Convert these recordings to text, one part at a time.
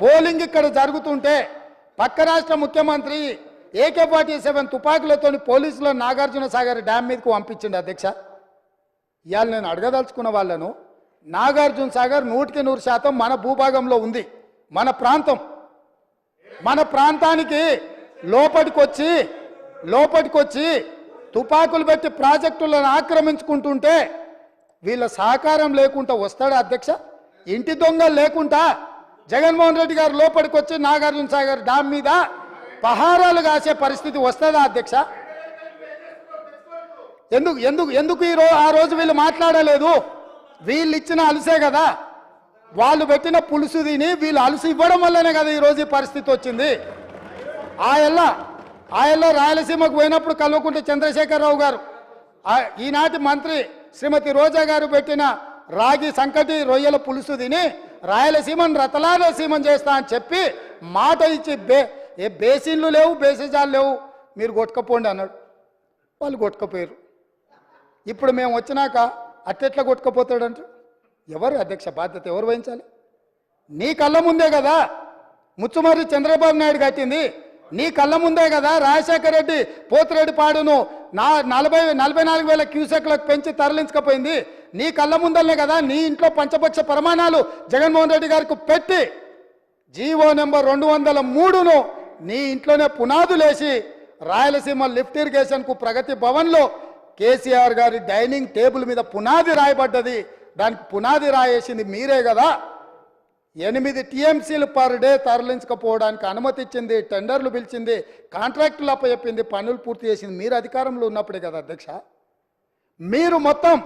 Polling ఇక్కడ జరుగుతుంటే పక్క రాష్ట్ర ముఖ్యమంత్రి AK-47 తుపాకులతో పోలీసులు నాగార్జున సాగర్ డ్యామ్ మీదకు పంపించిండు అధ్యక్ష. ఇవాళ నేను అడగదలుచుకున్న వాళ్ళను, నాగార్జున సాగర్ 100% మన భూభాగంలో ఉంది. మన ప్రాంతం, మన ప్రాంతానికి లోపటికొచ్చి తుపాకులు పెట్టి ప్రాజెక్టులను ఆక్రమించుకుంటుంటే వీళ్ళ సహకారం లేకుండా వస్తాడా అధ్యక్ష? ఇంటి దొంగలు లేకుండా జగన్మోహన్ రెడ్డి గారు లోపలికి వచ్చి నాగార్జున సాగర్ డ్యామ్ మీద పహారాలు కాసే పరిస్థితి వస్తుందా అధ్యక్ష? ఎందుకు ఆ రోజు వీళ్ళు మాట్లాడలేదు? వీళ్ళు ఇచ్చిన అలసే కదా, వాళ్ళు పెట్టిన పులుసు తిని వీళ్ళు అలసి ఇవ్వడం వల్లనే కదా ఈరోజు ఈ పరిస్థితి వచ్చింది. ఆయల్లో రాయలసీమకు పోయినప్పుడు కల్వకుంట్ల చంద్రశేఖరరావు గారు, ఈనాటి మంత్రి శ్రీమతి రోజా గారు పెట్టిన రాగి సంకటి రొయ్యల పులుసు తిని రాయలసీమను రతలాలసీమను చేస్తా అని చెప్పి మాట ఇచ్చి బేసిన్లు లేవు, బేసిజాలు లేవు, మీరు కొట్టుకపోండి అన్నాడు. వాళ్ళు కొట్టుకపోయారు. ఇప్పుడు మేము వచ్చినాక అట్టెట్లా కొట్టుకపోతాడంట? ఎవరు అధ్యక్ష బాధ్యత ఎవరు వహించాలి? నీ కళ్ళ ముందే కదా ముచ్చుమర్రి చంద్రబాబు నాయుడు కట్టింది, నీ కళ్ళ ముందే కదా రాజశేఖర రెడ్డి పోతిరెడ్డి పాడును 44,000 క్యూసెక్లకు పెంచి తరలించకపోయింది. నీ కళ్ళ ముందలనే కదా నీ ఇంట్లో పంచపక్ష ప్రమాణాలు జగన్మోహన్ రెడ్డి గారికి పెట్టి జీవో నెంబర్ 203ను నీ ఇంట్లోనే పునాదులేసి రాయలసీమ లిఫ్ట్ ఇరిగేషన్కు ప్రగతి భవన్లో కేసీఆర్ గారి డైనింగ్ టేబుల్ మీద పునాది రాయబడ్డది. దానికి పునాది రాయేసింది మీరే కదా. 8 TMCలు పర్ డే తరలించకపోవడానికి అనుమతి ఇచ్చింది, టెండర్లు పిలిచింది, కాంట్రాక్టులు అప్పచెప్పింది, పనులు పూర్తి చేసింది మీరు అధికారంలో ఉన్నప్పుడే కదా అధ్యక్ష. మీరు మొత్తం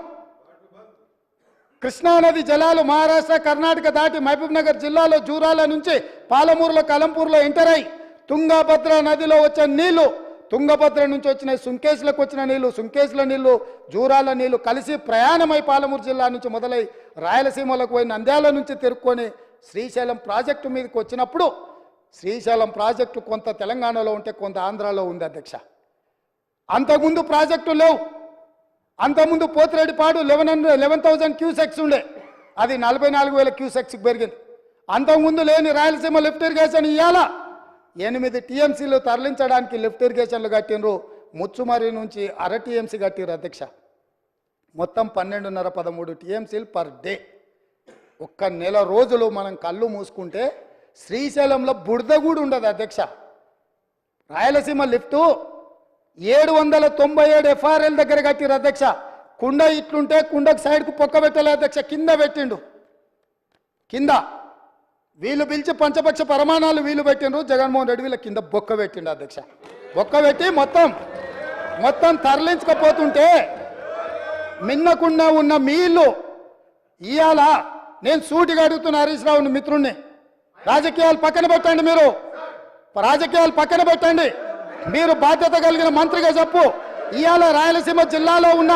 కృష్ణానది జలాలు మహారాష్ట్ర కర్ణాటక దాటి మహబూబ్ నగర్ జిల్లాలో జూరాల నుంచి పాలమూరులో కలంపూర్లో ఎంటర్ అయి తుంగభద్ర నదిలో వచ్చే నీళ్లు, తుంగభద్ర నుంచి వచ్చిన సుంకేశ్లకు వచ్చిన నీళ్లు, సుంకేశ్ల నీళ్లు జూరాల నీళ్లు కలిసి ప్రయాణమై పాలమూరు జిల్లా నుంచి మొదలై రాయలసీమలకు పోయి నంద్యాల నుంచి తిరుక్కొని శ్రీశైలం ప్రాజెక్టు మీదకి వచ్చినప్పుడు శ్రీశైలం ప్రాజెక్టు కొంత తెలంగాణలో ఉంటే కొంత ఆంధ్రాలో ఉంది అధ్యక్ష. అంతకుముందు ప్రాజెక్టు లేవు. అంతకుముందు పోతిరెడ్డిపాడు 11,000 క్యూసెక్స్ ఉండే, అది 44,000 క్యూసెక్స్కి పెరిగింది. అంతకుముందు లేని రాయలసీమ లిఫ్ట్ ఇరిగేషన్ ఇవ్వాలా 8 TMCలు తరలించడానికి లిఫ్ట్ ఇరిగేషన్లు కట్టినరు. ముచ్చుమర్రి నుంచి 1/2 TMC కట్టిరు అధ్యక్ష. మొత్తం 12.5-13 TMCలు పర్ డే. ఒక్క నెల రోజులు మనం కళ్ళు మూసుకుంటే శ్రీశైలంలో బురద కూడా ఉండదు అధ్యక్ష. రాయలసీమ లిఫ్టు 797 FRL దగ్గర కట్టిరు అధ్యక్ష. కుండ ఇట్లుంటే కుండకు సైడ్కు పొక్క పెట్టలే అధ్యక్ష, కింద పెట్టిండు. కింద వీళ్ళు పిలిచి పంచపక్ష ప్రమాణాలు వీళ్ళు పెట్టిండ్రు, జగన్మోహన్ రెడ్డి వీళ్ళ కింద బొక్క పెట్టిండు అధ్యక్ష. బొక్క పెట్టి మొత్తం తరలించకపోతుంటే మిన్నకుండా ఉన్న మీళ్ళు ఇవాళ నేను సూటిగా అడుగుతున్న హరీష్ రావుని మిత్రుణ్ణి, రాజకీయాలు పక్కన పెట్టండి, మీరు రాజకీయాలు పక్కన పెట్టండి, మీరు బాధ్యత కలిగిన మంత్రిగా చెప్పు. ఇవాళ రాయలసీమ జిల్లాలో ఉన్న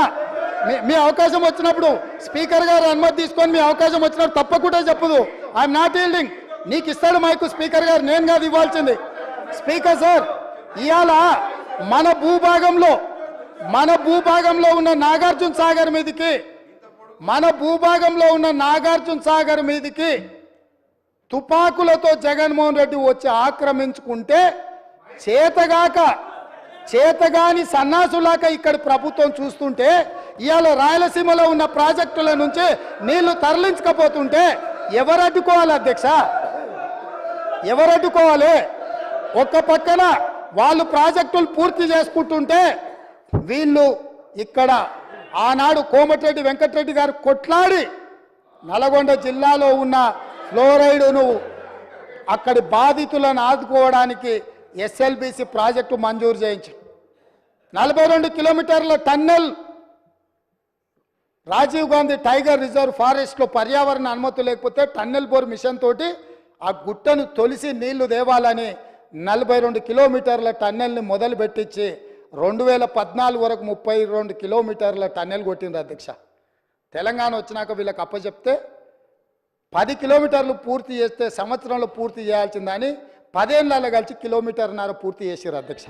మీ అవకాశం వచ్చినప్పుడు స్పీకర్ గారు అనుమతి తీసుకొని మీ అవకాశం వచ్చినప్పుడు తప్పకుండా చెప్పదు. I'm not yielding. నీకు ఇస్తాడు మైకు స్పీకర్ గారు, నేను కాదు ఇవ్వాల్సింది. స్పీకర్ సార్, ఇవాళ మన భూభాగంలో ఉన్న నాగార్జున సాగర్ మీదికి తుపాకులతో జగన్మోహన్ రెడ్డి వచ్చి ఆక్రమించుకుంటే చేతగాని సన్నాసులాక ఇక్కడ ప్రభుత్వం చూస్తుంటే ఇవాళ రాయలసీమలో ఉన్న ప్రాజెక్టుల నుంచి నీళ్లు తరలించకపోతుంటే ఎవరు అడ్డుకోవాలి అధ్యక్ష? ఎవరు అడ్డుకోవాలి? ఒక్క పక్కన వాళ్ళు ప్రాజెక్టులు పూర్తి చేసుకుంటుంటే వీళ్ళు ఇక్కడ ఆనాడు కోమటిరెడ్డి వెంకటరెడ్డి గారు కొట్లాడి నల్గొండ జిల్లాలో ఉన్న ఫ్లోరైడును అక్కడి బాధితులను ఆదుకోవడానికి SLBC ప్రాజెక్టు మంజూరు చేయించి 42 కిలోమీటర్ల tunnel Rajiv Gandhi tiger reserve ఫారెస్ట్లో పర్యావరణ అనుమతి లేకపోతే టన్నెల్ బోర్ మిషన్ తోటి ఆ గుట్టను తొలిసి నీళ్లు దేవాలని 42 కిలోమీటర్ల టన్నెల్ని మొదలు పెట్టించి 2014 వరకు 32 కిలోమీటర్ల టన్నెల్ కొట్టింది అధ్యక్ష. తెలంగాణ వచ్చినాక వీళ్ళకి అప్పచెప్తే 10 కిలోమీటర్లు పూర్తి చేస్తే సంవత్సరంలో పూర్తి చేయాల్సిందని 10 ఏళ్ళలో కలిసి 1.5 కిలోమీటర్ పూర్తి చేసారు అధ్యక్ష.